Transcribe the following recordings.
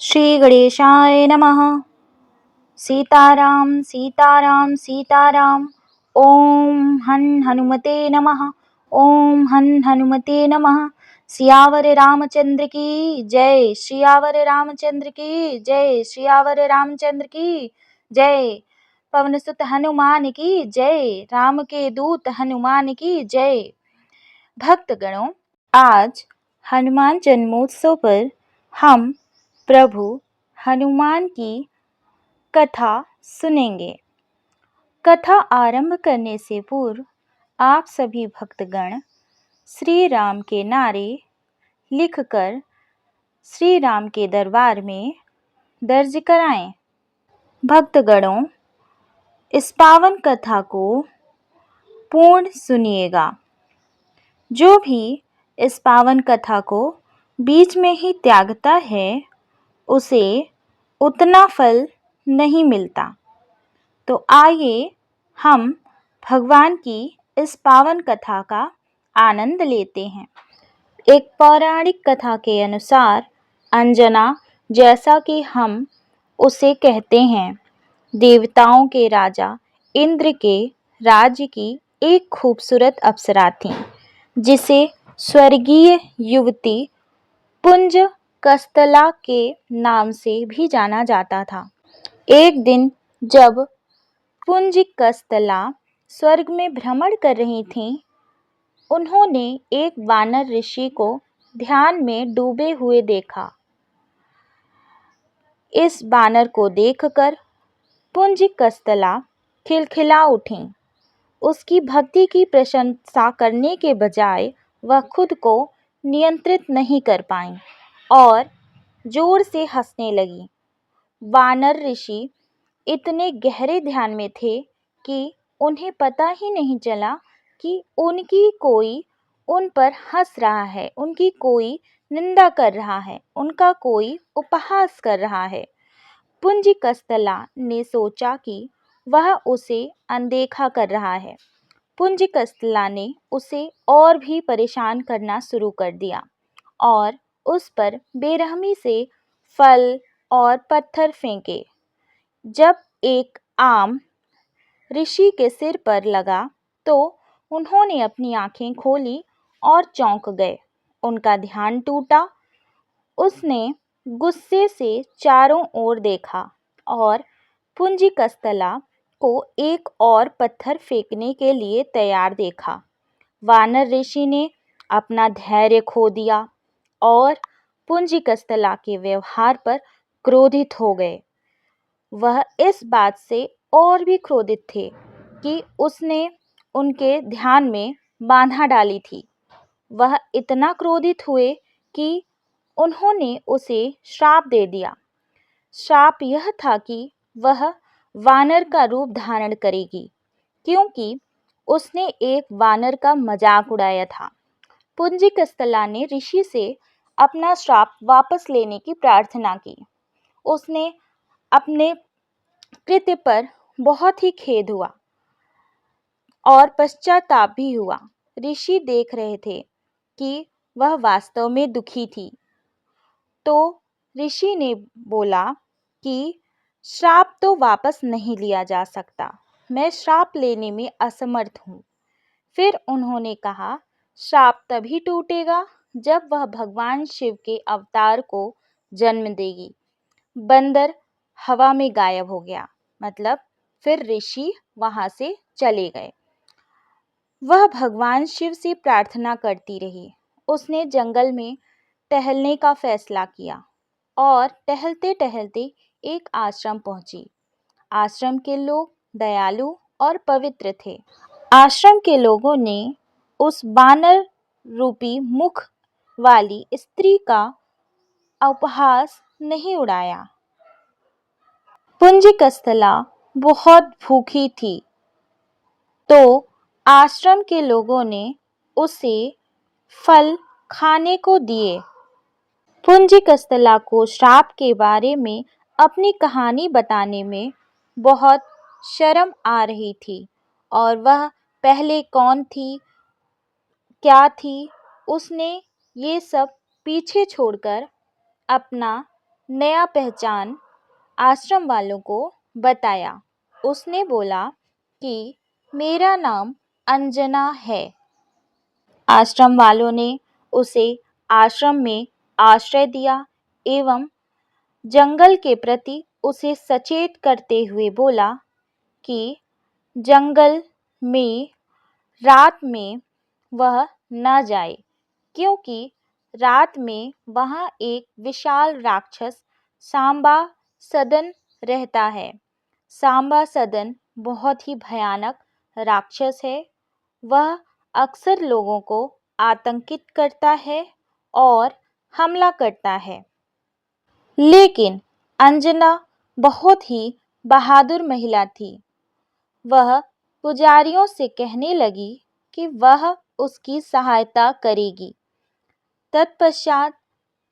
श्री गणेशाय नमः। सीताराम सीताराम सीताराम। ओम हन हनुमते नमः। ओम हन हनुमते नमः। सियावर रामचंद्र की जय। सियावर रामचंद्र की जय। सियावर रामचंद्र की जय। पवन सुत हनुमान की जय। राम के दूत हनुमान की जय। भक्तगणों, आज हनुमान जन्मोत्सव पर हम प्रभु हनुमान की कथा सुनेंगे। कथा आरंभ करने से पूर्व आप सभी भक्तगण श्री राम के नारे लिखकर श्री राम के दरबार में दर्ज कराएं। भक्तगणों, इस पावन कथा को पूर्ण सुनिएगा। जो भी इस पावन कथा को बीच में ही त्यागता है, उसे उतना फल नहीं मिलता। तो आइए हम भगवान की इस पावन कथा का आनंद लेते हैं। एक पौराणिक कथा के अनुसार अंजना, जैसा कि हम उसे कहते हैं, देवताओं के राजा इंद्र के राज्य की एक खूबसूरत अप्सरा थी, जिसे स्वर्गीय युवती पुंज कस्तला के नाम से भी जाना जाता था। एक दिन जब पुंज कस्तला स्वर्ग में भ्रमण कर रही थीं, उन्होंने एक वानर ऋषि को ध्यान में डूबे हुए देखा। इस वानर को देखकर पुंज कस्तला खिलखिला उठी। उसकी भक्ति की प्रशंसा करने के बजाय वह खुद को नियंत्रित नहीं कर पाई और जोर से हंसने लगी। वानर ऋषि इतने गहरे ध्यान में थे कि उन्हें पता ही नहीं चला कि उनकी कोई उन पर हंस रहा है, उनकी कोई निंदा कर रहा है, उनका कोई उपहास कर रहा है। पुंज कस्तला ने सोचा कि वह उसे अनदेखा कर रहा है। पुंज कस्तला ने उसे और भी परेशान करना शुरू कर दिया और उस पर बेरहमी से फल और पत्थर फेंके। जब एक आम ऋषि के सिर पर लगा तो उन्होंने अपनी आंखें खोली और चौंक गए। उनका ध्यान टूटा। उसने गुस्से से चारों ओर देखा और पुंज कस्तला को एक और पत्थर फेंकने के लिए तैयार देखा। वानर ऋषि ने अपना धैर्य खो दिया और पुंज कस्तला के व्यवहार पर क्रोधित हो गए। वह इस बात से और भी क्रोधित थे कि उसने उनके ध्यान में बाधा डाली थी। वह इतना क्रोधित हुए कि उन्होंने उसे श्राप दे दिया। श्राप यह था कि वह वानर का रूप धारण करेगी, क्योंकि उसने एक वानर का मजाक उड़ाया था। पुंज कस्तला ने ऋषि से अपना श्राप वापस लेने की प्रार्थना की। उसने अपने कृत्य पर बहुत ही खेद हुआ और पश्चाताप भी हुआ। ऋषि देख रहे थे कि वह वास्तव में दुखी थी। तो ऋषि ने बोला कि श्राप तो वापस नहीं लिया जा सकता, मैं श्राप लेने में असमर्थ हूँ। फिर उन्होंने कहा, श्राप तभी टूटेगा जब वह भगवान शिव के अवतार को जन्म देगी। बंदर हवा में गायब हो गया। मतलब फिर ऋषि वहां से चले गए। वह भगवान शिव से प्रार्थना करती रही। उसने जंगल में टहलने का फैसला किया और टहलते टहलते एक आश्रम पहुंची। आश्रम के लोग दयालु और पवित्र थे। आश्रम के लोगों ने उस बानर रूपी मुख वाली स्त्री का उपहास नहीं उड़ाया। पुंज कस्तला बहुत भूखी थी, तो आश्रम के लोगों ने उसे फल खाने को दिए। पुंज कस्तला को श्राप के बारे में अपनी कहानी बताने में बहुत शर्म आ रही थी और वह पहले कौन थी, क्या थी, उसने ये सब पीछे छोड़कर अपना नया पहचान आश्रम वालों को बताया। उसने बोला कि मेरा नाम अंजना है। आश्रम वालों ने उसे आश्रम में आश्रय दिया एवं जंगल के प्रति उसे सचेत करते हुए बोला कि जंगल में रात में वह न जाए, क्योंकि रात में वहाँ एक विशाल राक्षस सांबा सदन रहता है। सांबा सदन बहुत ही भयानक राक्षस है। वह अक्सर लोगों को आतंकित करता है और हमला करता है। लेकिन अंजना बहुत ही बहादुर महिला थी। वह पुजारियों से कहने लगी कि वह उसकी सहायता करेगी। तत्पश्चात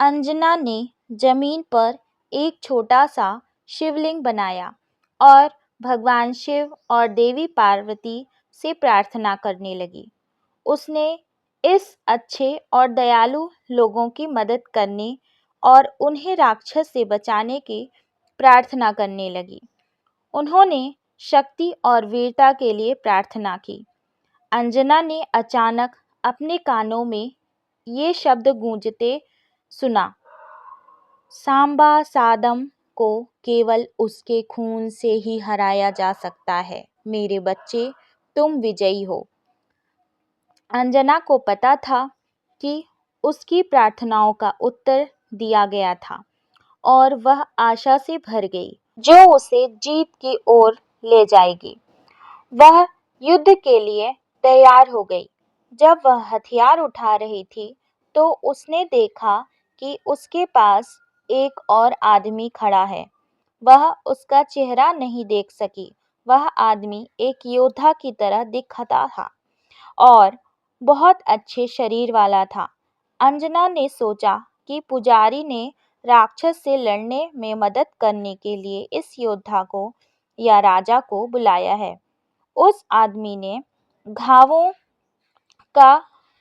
अंजना ने जमीन पर एक छोटा सा शिवलिंग बनाया और भगवान शिव और देवी पार्वती से प्रार्थना करने लगी। उसने इस अच्छे और दयालु लोगों की मदद करने और उन्हें राक्षस से बचाने की प्रार्थना करने लगी। उन्होंने शक्ति और वीरता के लिए प्रार्थना की। अंजना ने अचानक अपने कानों में ये शब्द गूंजते सुना, सांबा सादम को केवल उसके खून से ही हराया जा सकता है। मेरे बच्चे, तुम विजयी हो। अंजना को पता था कि उसकी प्रार्थनाओं का उत्तर दिया गया था और वह आशा से भर गई, जो उसे जीत की ओर ले जाएगी। वह युद्ध के लिए तैयार हो गई। जब वह हथियार उठा रही थी तो उसने देखा कि उसके पास एक और आदमी खड़ा है। वह उसका चेहरा नहीं देख सकी। वह आदमी एक योद्धा की तरह दिखता था और बहुत अच्छे शरीर वाला था। अंजना ने सोचा कि पुजारी ने राक्षस से लड़ने में मदद करने के लिए इस योद्धा को या राजा को बुलाया है। उस आदमी ने घावों का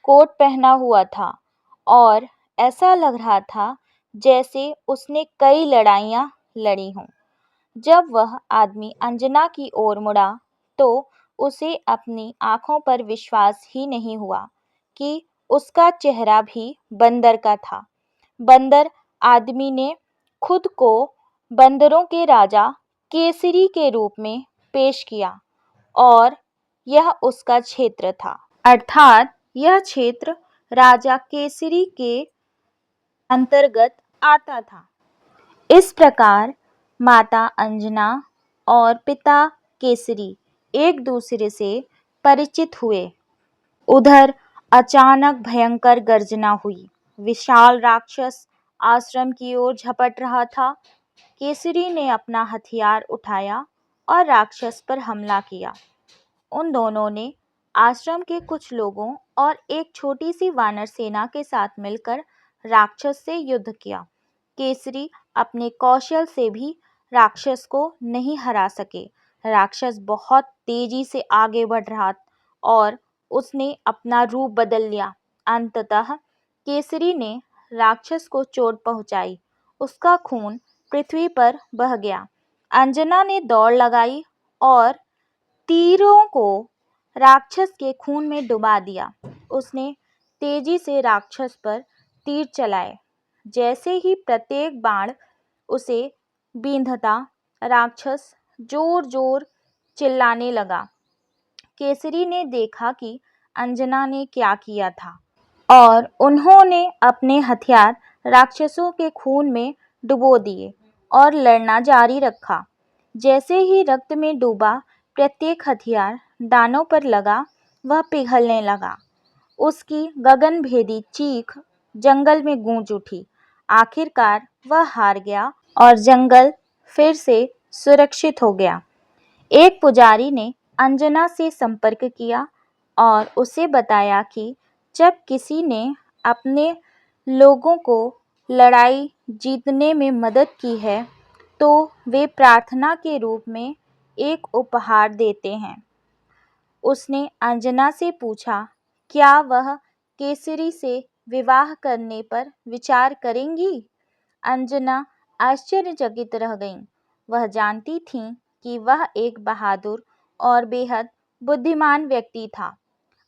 कोट पहना हुआ था और ऐसा लग रहा था जैसे उसने कई लड़ाइयाँ लड़ी हों। जब वह आदमी अंजना की ओर मुड़ा तो उसे अपनी आंखों पर विश्वास ही नहीं हुआ कि उसका चेहरा भी बंदर का था। बंदर आदमी ने खुद को बंदरों के राजा केसरी के रूप में पेश किया और यह उसका क्षेत्र था, अर्थात यह क्षेत्र राजा केसरी के अंतर्गत आता था। इस प्रकार माता अंजना और पिता केसरी एक दूसरे से परिचित हुए। उधर अचानक भयंकर गर्जना हुई। विशाल राक्षस आश्रम की ओर झपट रहा था। केसरी ने अपना हथियार उठाया और राक्षस पर हमला किया। उन दोनों ने आश्रम के कुछ लोगों और एक छोटी सी वानर सेना के साथ मिलकर राक्षस से युद्ध किया। केसरी अपने कौशल से भी राक्षस को नहीं हरा सके। राक्षस बहुत तेजी से आगे बढ़ रहा और उसने अपना रूप बदल लिया। अंततः केसरी ने राक्षस को चोट पहुंचाई। उसका खून पृथ्वी पर बह गया। अंजना ने दौड़ लगाई और तीरों को राक्षस के खून में डुबा दिया। उसने तेजी से राक्षस पर तीर चलाए। जैसे ही प्रत्येक बाण उसे बींधता, राक्षस जोर जोर चिल्लाने लगा। केसरी ने देखा कि अंजना ने क्या किया था और उन्होंने अपने हथियार राक्षसों के खून में डुबो दिए और लड़ना जारी रखा। जैसे ही रक्त में डूबा प्रत्येक हथियार दानों पर लगा, वह पिघलने लगा। उसकी गगनभेदी चीख जंगल में गूंज उठी। आखिरकार वह हार गया और जंगल फिर से सुरक्षित हो गया। एक पुजारी ने अंजना से संपर्क किया और उसे बताया कि जब किसी ने अपने लोगों को लड़ाई जीतने में मदद की है तो वे प्रार्थना के रूप में एक उपहार देते हैं। उसने अंजना से पूछा, क्या वह केसरी से विवाह करने पर विचार करेंगी? अंजना आश्चर्यचकित रह गईं। वह जानती थीं कि वह एक बहादुर और बेहद बुद्धिमान व्यक्ति था।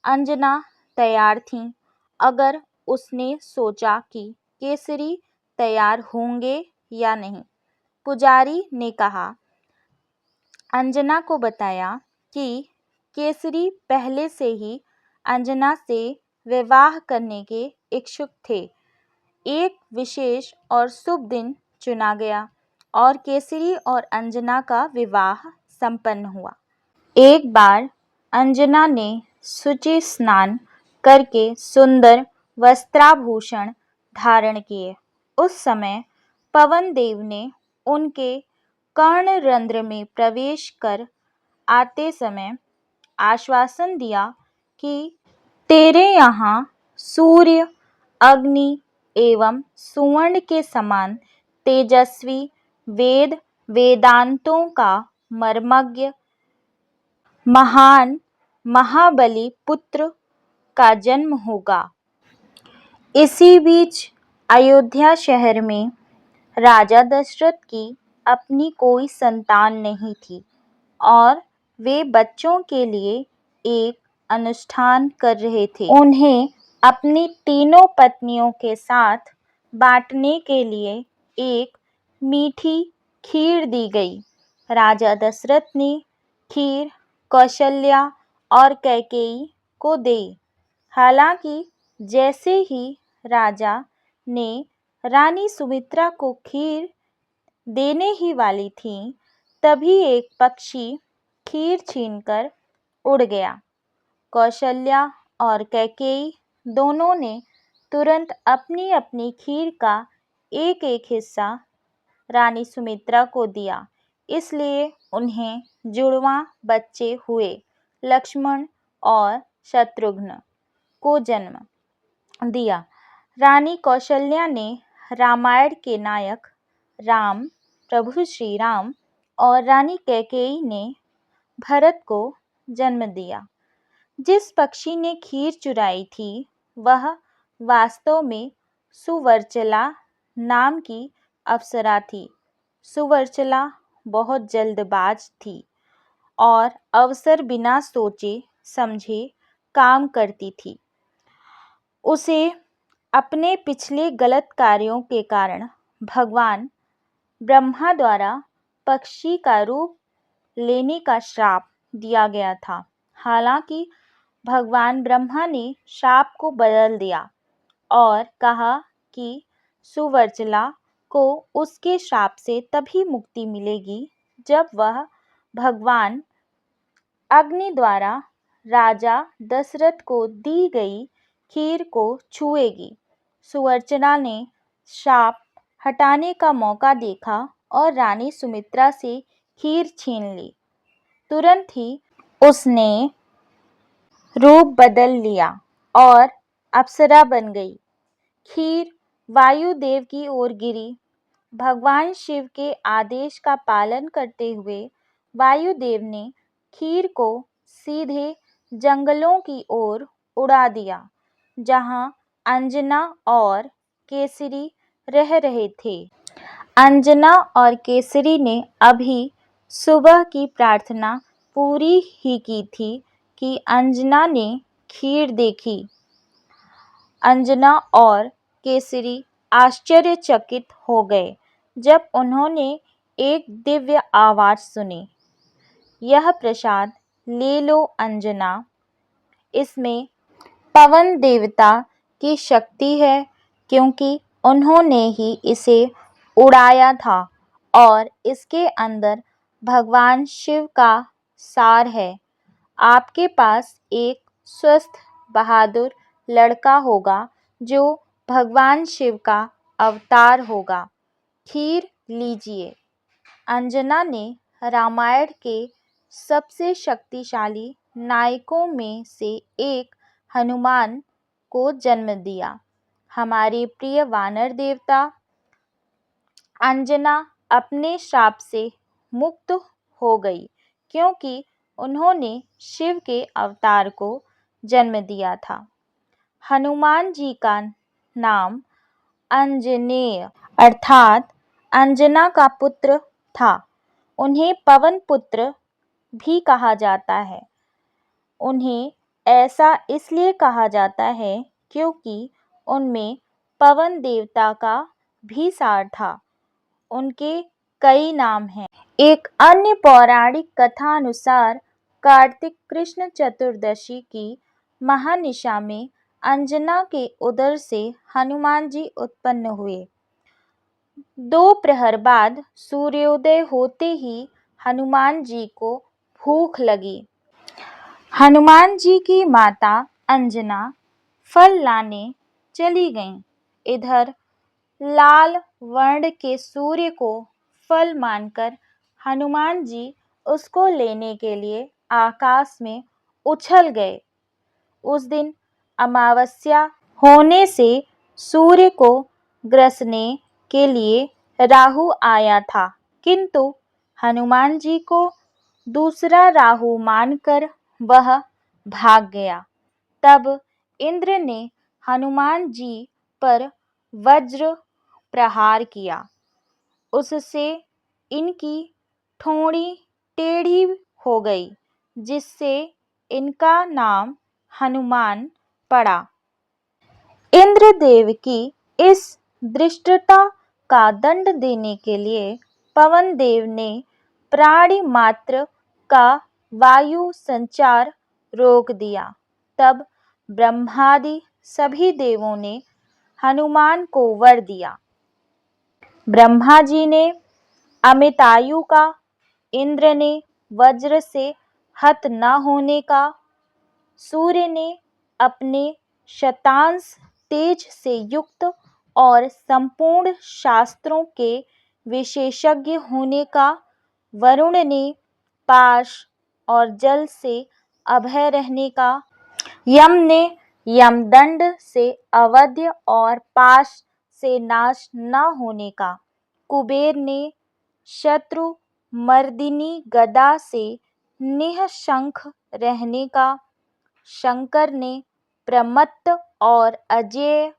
अंजना तैयार थीं। अगर उसने सोचा कि केसरी तैयार होंगे या नहीं। पुजारी ने कहा, अंजना को बताया कि केसरी पहले से ही अंजना से विवाह करने के इच्छुक थे। एक विशेष और शुभ दिन चुना गया और केसरी और अंजना का विवाह संपन्न हुआ। एक बार अंजना ने शुचि स्नान करके सुंदर वस्त्राभूषण धारण किए। उस समय पवन देव ने उनके कर्णरंध्र में प्रवेश कर आते समय आश्वासन दिया कि तेरे यहाँ सूर्य, अग्नि एवं सुवर्ण के समान तेजस्वी वेदांतों का मर्मज्ञ महान महाबली पुत्र का जन्म होगा। इसी बीच अयोध्या शहर में राजा दशरथ की अपनी कोई संतान नहीं थी और वे बच्चों के लिए एक अनुष्ठान कर रहे थे। उन्हें अपनी तीनों पत्नियों के साथ बांटने के लिए एक मीठी खीर दी गई। राजा दशरथ ने खीर कौशल्या और कैकेयी को दी। हालांकि जैसे ही राजा ने रानी सुमित्रा को खीर देने ही वाली थी, तभी एक पक्षी खीर छीनकर उड़ गया। कौशल्या और कैकेयी दोनों ने तुरंत अपनी अपनी खीर का एक एक हिस्सा रानी सुमित्रा को दिया। इसलिए उन्हें जुड़वां बच्चे हुए। लक्ष्मण और शत्रुघ्न को जन्म दिया। रानी कौशल्या ने रामायण के नायक राम, प्रभु श्री राम और रानी कैकेयी ने भरत को जन्म दिया। जिस पक्षी ने खीर चुराई थी वह वास्तव में सुवर्चला नाम की अप्सरा थी। सुवर्चला बहुत जल्दबाज थी और अवसर बिना सोचे समझे काम करती थी। उसे अपने पिछले गलत कार्यों के कारण भगवान ब्रह्मा द्वारा पक्षी का रूप लेने का श्राप दिया गया था। हालांकि भगवान ब्रह्मा ने श्राप को बदल दिया और कहा कि सुवर्चला को उसके श्राप से तभी मुक्ति मिलेगी जब वह भगवान अग्नि द्वारा राजा दशरथ को दी गई खीर को छुएगी। सुवर्चला ने श्राप हटाने का मौका देखा और रानी सुमित्रा से खीर छीन ली। तुरंत ही उसने रूप बदल लिया और अप्सरा बन गई। खीर वायुदेव की ओर गिरी। भगवान शिव के आदेश का पालन करते हुए वायुदेव ने खीर को सीधे जंगलों की ओर उड़ा दिया, जहां अंजना और केसरी रह रहे थे। अंजना और केसरी ने अभी सुबह की प्रार्थना पूरी ही की थी कि अंजना ने खीर देखी। अंजना और केसरी आश्चर्यचकित हो गए जब उन्होंने एक दिव्य आवाज सुनी, यह प्रसाद ले लो अंजना, इसमें पवन देवता की शक्ति है, क्योंकि उन्होंने ही इसे उड़ाया था और इसके अंदर भगवान शिव का सार है। आपके पास एक स्वस्थ बहादुर लड़का होगा जो भगवान शिव का अवतार होगा। खीर लीजिए। अंजना ने रामायण के सबसे शक्तिशाली नायकों में से एक हनुमान को जन्म दिया। हमारे प्रिय वानर देवता। अंजना अपने श्राप से मुक्त हो गई क्योंकि उन्होंने शिव के अवतार को जन्म दिया था। हनुमान जी का नाम अंजनेय अर्थात अंजना का पुत्र था। उन्हें पवन पुत्र भी कहा जाता है। उन्हें ऐसा इसलिए कहा जाता है क्योंकि उनमें पवन देवता का भी सार था। उनके कई नाम हैं। एक अन्य पौराणिक कथा अनुसार कार्तिक कृष्ण चतुर्दशी की महानिशा में अंजना के उदर से हनुमान जी उत्पन्न हुए। 2 प्रहर बाद सूर्योदय होते ही हनुमान जी को भूख लगी। हनुमान जी की माता अंजना फल लाने चली गईं। इधर लाल वर्ण के सूर्य को फल मानकर हनुमान जी उसको लेने के लिए आकाश में उछल गए। उस दिन अमावस्या होने से सूर्य को ग्रसने के लिए राहु आया था, किंतु हनुमान जी को दूसरा राहु मानकर वह भाग गया। तब इंद्र ने हनुमान जी पर वज्र प्रहार किया। उससे इनकी ठोड़ी टेढ़ी हो गई, जिससे इनका नाम हनुमान पड़ा। इंद्रदेव की इस धृष्टता का दंड देने के लिए पवन देव ने प्राणी मात्र का वायु संचार रोक दिया। तब ब्रह्मादि सभी देवों ने हनुमान को वर दिया। ब्रह्मा जी ने अमितायु का, इंद्र ने वज्र से हत न होने का, सूर्य ने अपने शतांश तेज से युक्त और संपूर्ण शास्त्रों के विशेषज्ञ होने का, वरुण ने पाश और जल से अभय रहने का, यम ने यमदंड से अवध्य और पाश से नाश न होने का, कुबेर ने शत्रु मर्दिनी गदा से निःशंक रहने का, शंकर ने प्रमत्त और अजेय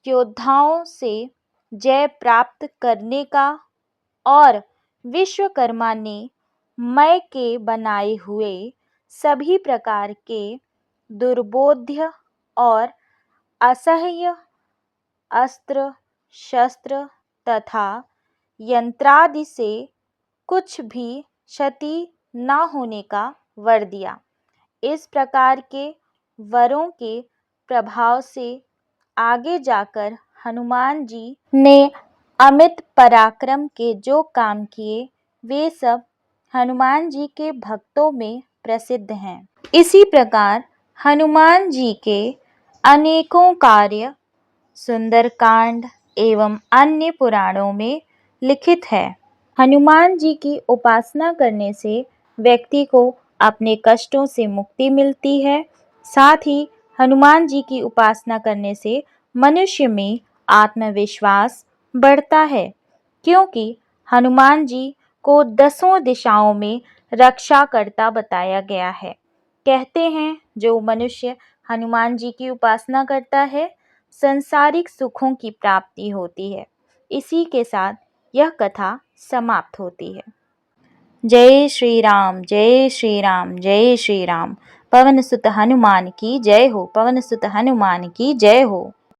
योद्धाओं से जय प्राप्त करने का, और विश्वकर्मा ने मय के बनाए हुए सभी प्रकार के दुर्बोध्य और असह्य अस्त्र शस्त्र तथा यंत्रादि से कुछ भी क्षति न होने का वर दिया। इस प्रकार के वरों के प्रभाव से आगे जाकर हनुमान जी ने अमित पराक्रम के जो काम किए, वे सब हनुमान जी के भक्तों में प्रसिद्ध हैं। इसी प्रकार हनुमान जी के अनेकों कार्य सुंदरकांड एवं अन्य पुराणों में लिखित है। हनुमान जी की उपासना करने से व्यक्ति को अपने कष्टों से मुक्ति मिलती है। साथ ही हनुमान जी की उपासना करने से मनुष्य में आत्मविश्वास बढ़ता है, क्योंकि हनुमान जी को 10 दिशाओं में रक्षा करता बताया गया है। कहते हैं जो मनुष्य हनुमान जी की उपासना करता है, संसारिक सुखों की प्राप्ति होती है। इसी के साथ यह कथा समाप्त होती है। जय श्री राम, जय श्री राम, जय श्री राम। पवन सुत हनुमान की जय हो, पवन सुत हनुमान की जय हो।